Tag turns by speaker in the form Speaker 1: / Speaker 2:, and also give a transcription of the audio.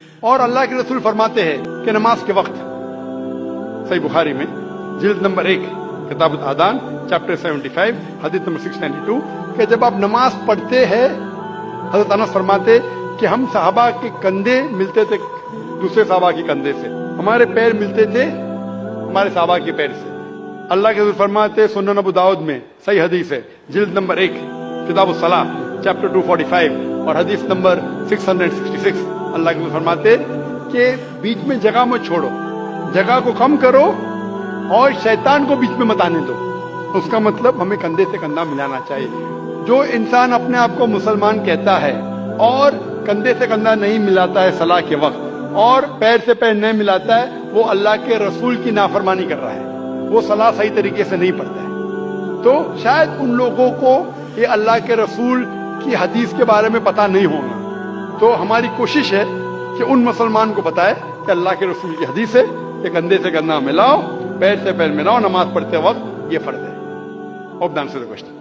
Speaker 1: اور اللہ کے رسول فرماتے ہیں کہ نماز کے وقت، صحیح بخاری میں جلد نمبر 1 کتاب الادان چیپٹر 75 حدیث نمبر 692 کہ جب آپ نماز پڑھتے ہیں، حضرت انس فرماتے کہ ہم صحابہ کے کندھے ملتے تھے دوسرے صحابہ کے کندھے سے، ہمارے پیر ملتے تھے ہمارے صحابہ کے پیر سے۔ اللہ کے رسول فرماتے سنن ابو داؤد میں صحیح حدیث ہے جلد نمبر 1 کتاب الصلاۃ چیپٹر 245 اور حدیث نمبر 666، اللہ کے رسول فرماتے کہ بیچ میں جگہ مت چھوڑو، جگہ کو کم کرو اور شیطان کو بیچ میں مت آنے دو۔ اس کا مطلب ہمیں کندھے سے کندھا ملانا چاہیے۔ جو انسان اپنے آپ کو مسلمان کہتا ہے اور کندھے سے کندھا نہیں ملاتا ہے صلاح کے وقت اور پیر سے پیر نہیں ملاتا ہے، وہ اللہ کے رسول کی نافرمانی کر رہا ہے، وہ صلاح صحیح طریقے سے نہیں پڑھتا ہے۔ تو شاید ان لوگوں کو یہ اللہ کے رسول کی حدیث کے بارے میں پتہ نہیں ہوگا، تو ہماری کوشش ہے کہ ان مسلمان کو بتائے کہ اللہ کے رسول کی حدیث ہے کہ کندھے سے کندھا ملاؤ، پیر سے پیر ملاؤ، نماز پڑھتے وقت یہ فرض ہے۔ Hope that answers the question.